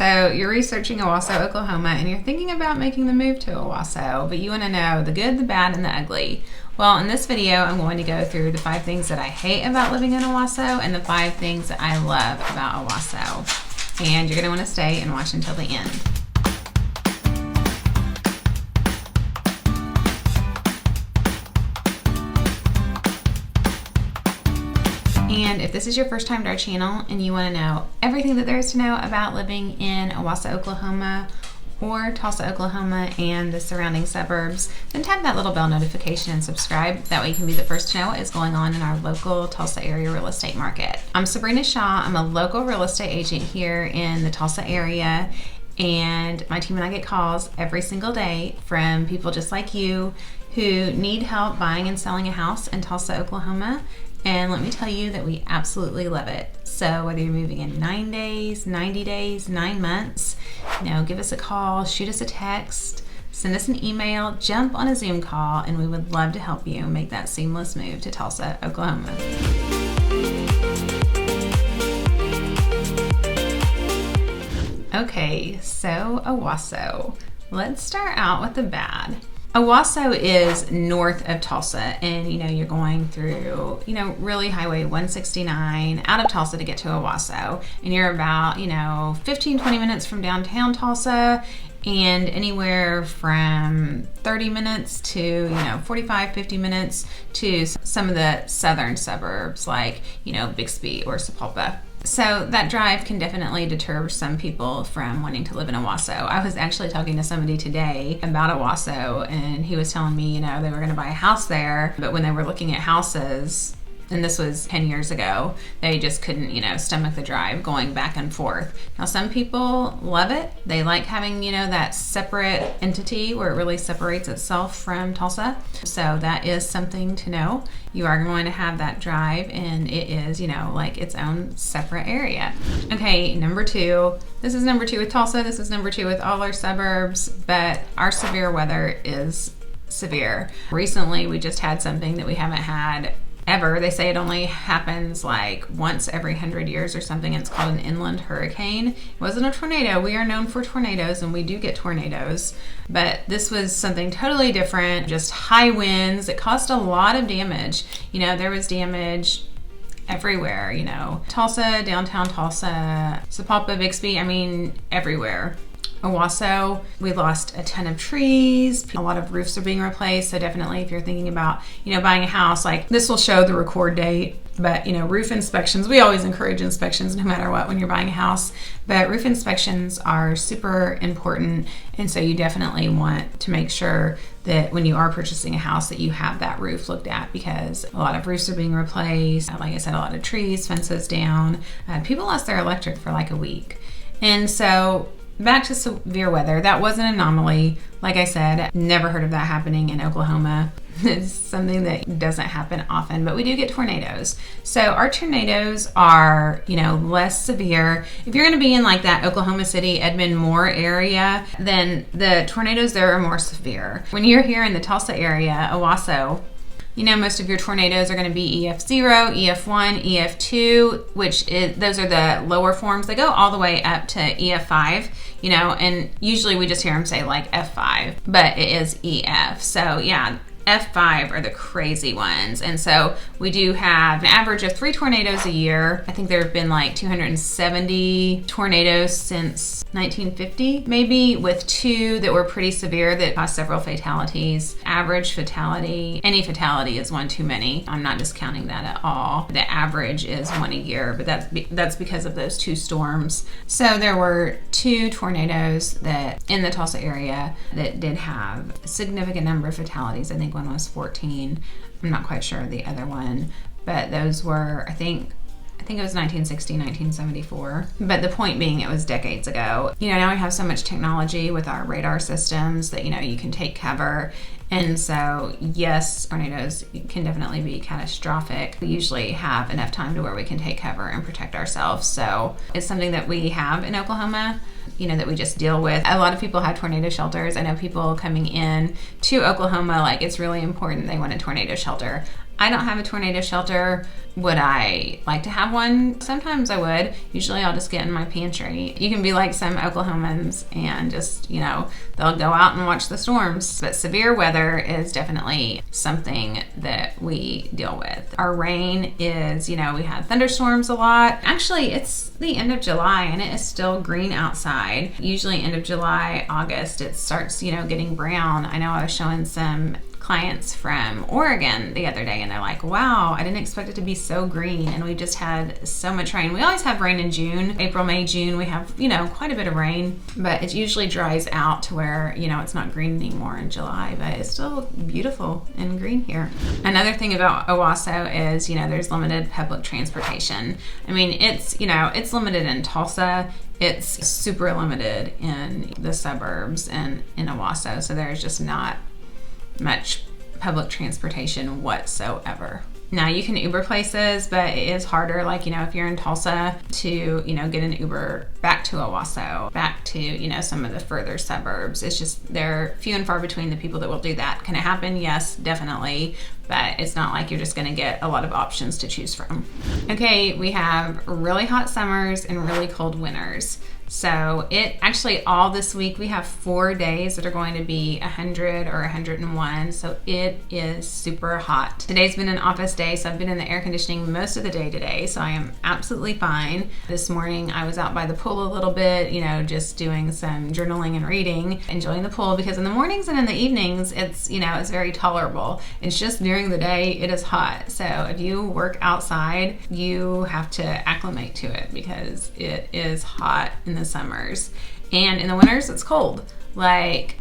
So you're researching Owasso, Oklahoma, and you're thinking about making the move to Owasso, but you want to know the good, the bad, and the ugly. Well, in this video, I'm going to go through the 5 things that I hate about living in Owasso and the 5 things that I love about Owasso. And you're going to want to stay and watch until the end. And if this is your first time to our channel and you want to know everything that there is to know about living in Owasso, Oklahoma or Tulsa, Oklahoma and the surrounding suburbs, then tap that little bell notification and subscribe. That way you can be the first to know what is going on in our local Tulsa area real estate market. I'm Sabrina Shaw. I'm a local real estate agent here in the Tulsa area, and my team and I get calls every single day from people just like you who need help buying and selling a house in Tulsa, Oklahoma. And let me tell you that we absolutely love it. So whether you're moving in 9 days, 90 days, 9 months, give us a call, shoot us a text, send us an email, jump on a Zoom call, and we would love to help you make that seamless move to Tulsa, Oklahoma. Okay, so Owasso. Let's start out with the bad. Owasso is north of Tulsa, and you're going through really Highway 169 out of Tulsa to get to Owasso, and you're about 15-20 minutes from downtown Tulsa, and anywhere from 30 minutes to 45-50 minutes to some of the southern suburbs like Bixby or Sapulpa. So that drive can definitely deter some people from wanting to live in Owasso. I was actually talking to somebody today about Owasso, and he was telling me, they were going to buy a house there, but when they were looking at houses, and this was 10 years ago, they just couldn't, stomach the drive going back and forth. Now, some people love it. They like having, that separate entity where it really separates itself from Tulsa. So that is something to know. You are going to have that drive, and it is, like its own separate area. Okay, number 2. This is number 2 with Tulsa. This is number 2 with all our suburbs, but our severe weather is severe. Recently, we just had something that we haven't had ever. They say it only happens like once every 100 years or something. It's called an inland hurricane. It wasn't a tornado. We are known for tornadoes, and we do get tornadoes, but this was something totally different. Just high winds. It caused a lot of damage. There was damage everywhere, Tulsa, downtown Tulsa, Sapulpa, Bixby, everywhere. Owasso, we lost a ton of trees. A lot of roofs are being replaced. So definitely if you're thinking about, buying a house, like this will show the record date, but roof inspections, we always encourage inspections no matter what when you're buying a house, but roof inspections are super important. And so you definitely want to make sure that when you are purchasing a house that you have that roof looked at, because a lot of roofs are being replaced. Like I said, a lot of trees, fences down. People lost their electric for like a week. And so back to severe weather, that was an anomaly. Like I said, never heard of that happening in Oklahoma. It's something that doesn't happen often, but we do get tornadoes. So our tornadoes are, less severe. If you're going to be in like that Oklahoma City, Edmond, Moore area, then the tornadoes there are more severe. When you're here in the Tulsa area, Owasso, most of your tornadoes are going to be EF0, EF1, EF2, which is, those are the lower forms. They go all the way up to EF5, and usually we just hear them say like F5, but it is EF. So yeah, F5 are the crazy ones. And so we do have an average of 3 tornadoes a year. I think there have been like 270 tornadoes since 1950, maybe, with 2 that were pretty severe that caused several fatalities. Average fatality, any fatality is 1 too many. I'm not discounting that at all. The average is 1 a year, but that's because of those 2 storms. So there were 2 tornadoes that in the Tulsa area that did have a significant number of fatalities. I think one was 14. I'm not quite sure the other one, but those were, I think it was 1960, 1974. But the point being, it was decades ago. Now we have so much technology with our radar systems that, you can take cover. And so, yes, tornadoes can definitely be catastrophic. We usually have enough time to where we can take cover and protect ourselves. So it's something that we have in Oklahoma, that we just deal with. A lot of people have tornado shelters. I know people coming in to Oklahoma, like it's really important they want a tornado shelter. I don't have a tornado shelter. Would I like to have one? Sometimes I would. Usually I'll just get in my pantry. You can be like some Oklahomans and just, you know, they'll go out and watch the storms. But severe weather is definitely something that we deal with. Our rain is, you know, we had thunderstorms a lot. Actually, it's the end of July and it is still green outside. Usually end of July, August, it starts, you know, getting brown. I know I was showing some clients from Oregon the other day and they're like, wow, I didn't expect it to be so green, and we just had so much rain. We always have rain in June, April, May, June. We have, you know, quite a bit of rain, but it usually dries out to where, you know, it's not green anymore in July, but it's still beautiful and green here. Another thing about Owasso is, you know, there's limited public transportation. I mean, it's, you know, it's limited in Tulsa. It's super limited in the suburbs and in Owasso, so there's just not much public transportation whatsoever. Now you can Uber places, but it is harder, like, you know, if you're in Tulsa to, you know, get an Uber back to Owasso, back to, you know, some of the further suburbs. It's just, they're few and far between the people that will do that. Can it happen? Yes, definitely. But it's not like you're just gonna get a lot of options to choose from. Okay, we have really hot summers and really cold winters. So it actually, all this week we have 4 days that are going to be 100 or 101. So it is super hot. Today's been an office day, so I've been in the air conditioning most of the day today. So I am absolutely fine. This morning I was out by the pool a little bit, you know, just doing some journaling and reading, enjoying the pool, because in the mornings and in the evenings, it's, you know, it's very tolerable. It's just during the day, it is hot. So if you work outside, you have to acclimate to it because it is hot in the summers, and in the winters it's cold, like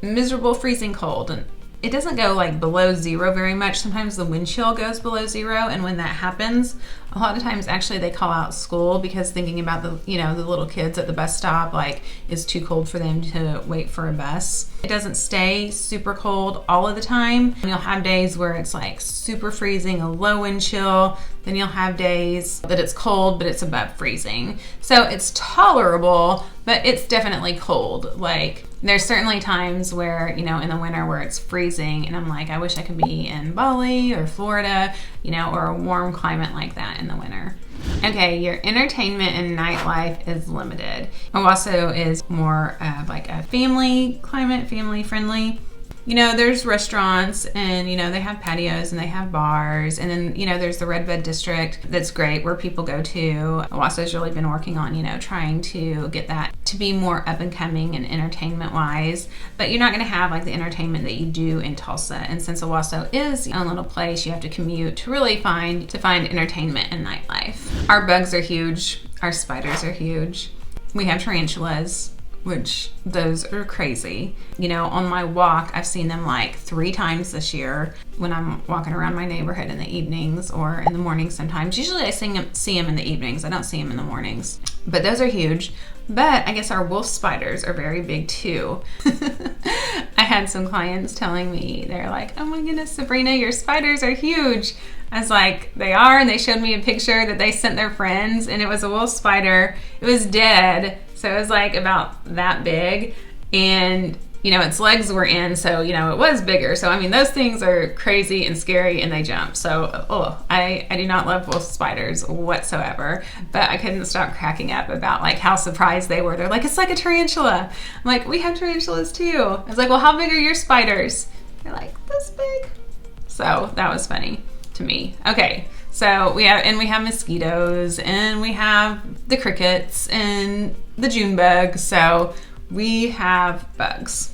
miserable freezing cold, and it doesn't go like below zero very much. Sometimes the wind chill goes below zero, and when that happens, a lot of times actually they call out school because thinking about the, you know, the little kids at the bus stop, like it's too cold for them to wait for a bus. It doesn't stay super cold all of the time. You'll have days where it's like super freezing, a low wind chill. Then you'll have days that it's cold, but it's above freezing. So it's tolerable, but it's definitely cold. Like there's certainly times where, you know, in the winter where it's freezing and I'm like, I wish I could be in Bali or Florida, you know, or a warm climate like that in the winter. Okay, your entertainment and nightlife is limited. Owasso is more of like a family climate, family friendly. You know, there's restaurants and, you know, they have patios and they have bars. And then, you know, there's the Red Bed District that's great where people go to. Owasso's really been working on, you know, trying to get that to be more up and coming and entertainment wise. But you're not going to have like the entertainment that you do in Tulsa. And since Owasso is your own little place, you have to commute to really find entertainment and nightlife. Our bugs are huge. Our spiders are huge. We have tarantulas, which those are crazy. You know, on my walk, I've seen them like 3 times this year when I'm walking around my neighborhood in the evenings or in the mornings sometimes. Usually I see them in the evenings. I don't see them in the mornings. But those are huge. But I guess our wolf spiders are very big too. I had some clients telling me, they're like, oh my goodness, Sabrina, your spiders are huge. I was like, they are, and they showed me a picture that they sent their friends, and it was a wolf spider. It was dead, so it was like about that big, and you know, its legs were in, so you know, it was bigger. So I mean, those things are crazy and scary, and they jump. So I do not love wolf spiders whatsoever, but I couldn't stop cracking up about like how surprised they were. They're like, it's like a tarantula. I'm like, we have tarantulas too. I was like, well, how big are your spiders? They're like, this big. So that was funny to me. Okay, so we have mosquitoes, and we have the crickets and the June bug. So we have bugs.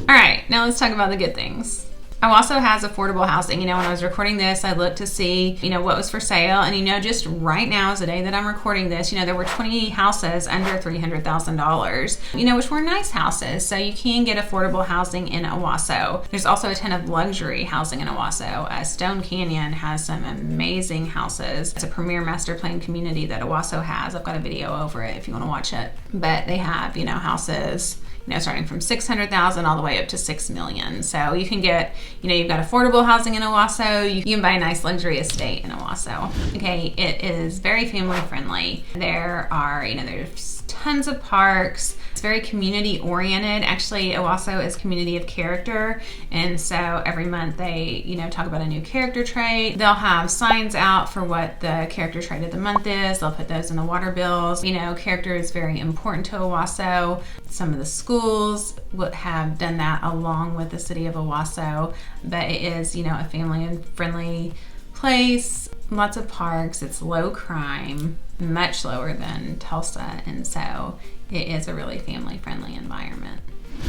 All right, now let's talk about the good things. Owasso has affordable housing. You know, when I was recording this, I looked to see, you know, what was for sale. And, you know, just right now is the day that I'm recording this, you know, there were 20 houses under $300,000, you know, which were nice houses. So you can get affordable housing in Owasso. There's also a ton of luxury housing in Owasso. Stone Canyon has some amazing houses. It's a premier master plan community that Owasso has. I've got a video over it if you want to watch it. But they have, you know, houses, you know, starting from $600,000 all the way up to $6 million. So you can get, you know, you've got affordable housing in Owasso. You can buy a nice luxury estate in Owasso. Okay, it is very family friendly. There are, you know, there's tons of parks. It's very community oriented. Actually, Owasso is community of character, and so every month they, talk about a new character trait. They'll have signs out for what the character trait of the month is. They'll put those in the water bills. Character is very important to Owasso. Some of the schools would have done that along with the city of Owasso, but it is, a family and friendly place. Lots of parks. It's low crime, much lower than Tulsa, and so it is a really family-friendly environment.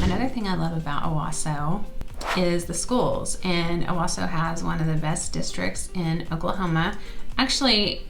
Another thing I love about Owasso is the schools, and Owasso has one of the best districts in Oklahoma. Actually,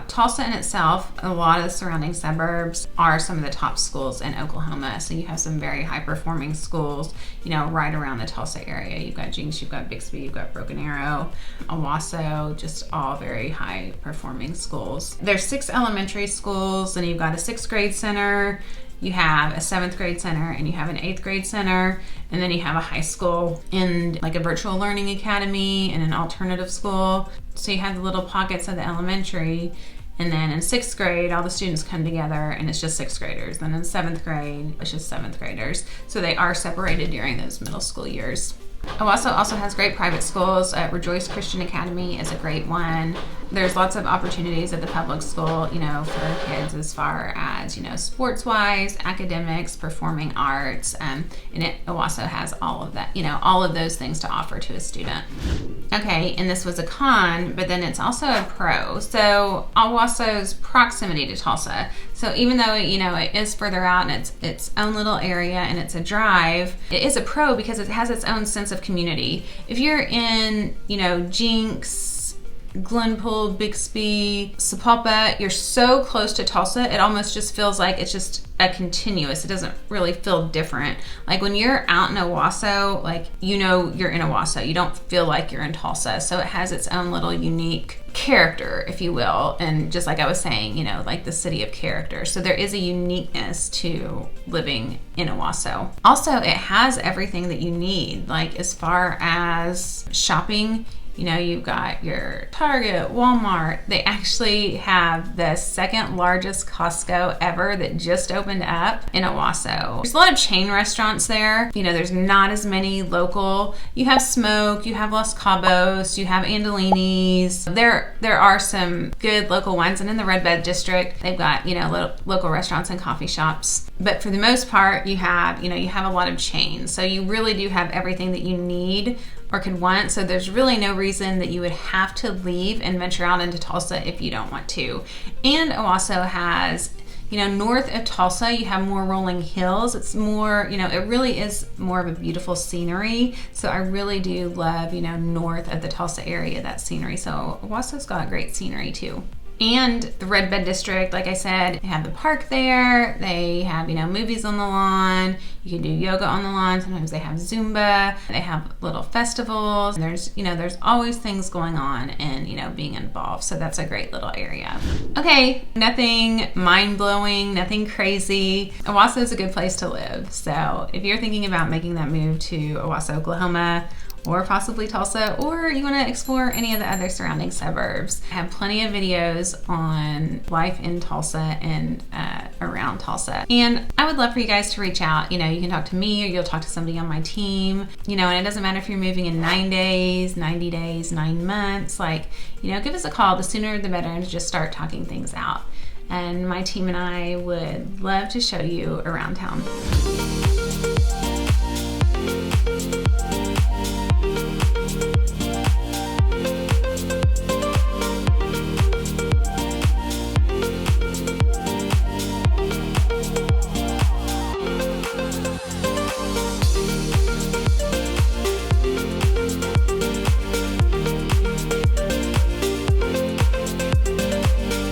Tulsa in itself, a lot of the surrounding suburbs are some of the top schools in Oklahoma. So you have some very high-performing schools, right around the Tulsa area. You've got Jinx, you've got Bixby, you've got Broken Arrow, Owasso, just all very high-performing schools. There's 6 elementary schools, and you've got a 6th grade center. You have a 7th grade center, and you have an 8th grade center, and then you have a high school and like a virtual learning academy and an alternative school. So you have the little pockets of the elementary, and then in 6th grade, all the students come together and it's just 6th graders. Then in 7th grade, it's just 7th graders. So they are separated during those middle school years. Owasso also has great private schools. Rejoice Christian Academy is a great one. There's lots of opportunities at the public school, for kids as far as, sports-wise, academics, performing arts, and Owasso has all of that, all of those things to offer to a student. Okay, and this was a con, but then it's also a pro. So Owasso's proximity to Tulsa. So even though, it is further out and it's its own little area and it's a drive, it is a pro because it has its own sense of community. If you're in, Jinx, Glenpool, Bixby, Sapulpa, you're so close to Tulsa, it almost just feels like it's just a continuous. It doesn't really feel different. Like when you're out in Owasso, you're in Owasso. You don't feel like you're in Tulsa. So it has its own little unique character, if you will. And just like I was saying, like the city of character. So there is a uniqueness to living in Owasso. Also, it has everything that you need, like as far as shopping. You've got your Target, Walmart. They actually have the 2nd largest Costco ever that just opened up in Owasso. There's a lot of chain restaurants there. There's not as many local. You have Smoke, you have Los Cabos, you have Andolini's. There are some good local ones, and in the Red Bed district, they've got, local restaurants and coffee shops. But for the most part, you have a lot of chains. So you really do have everything that you need or could want. So there's really no reason that you would have to leave and venture out into Tulsa if you don't want to. And Owasso has, north of Tulsa, you have more rolling hills. It's more, it really is more of a beautiful scenery. So I really do love, north of the Tulsa area, that scenery. So Owasso's got great scenery too. And the Red Bed district, like I said, they have the park there. They have, movies on the lawn. You can do yoga on the lawn. Sometimes they have Zumba. They have little festivals. There's always things going on and, being involved. So that's a great little area. Okay, nothing mind-blowing, nothing crazy. Owasso is a good place to live. So if you're thinking about making that move to Owasso, Oklahoma, or possibly Tulsa, or you want to explore any of the other surrounding suburbs, I have plenty of videos on life in Tulsa and around Tulsa. And I would love for you guys to reach out. You can talk to me or you'll talk to somebody on my team. And it doesn't matter if you're moving in 9 days, 90 days, 9 months. Give us a call. The sooner the better, to just start talking things out. And my team and I would love to show you around town.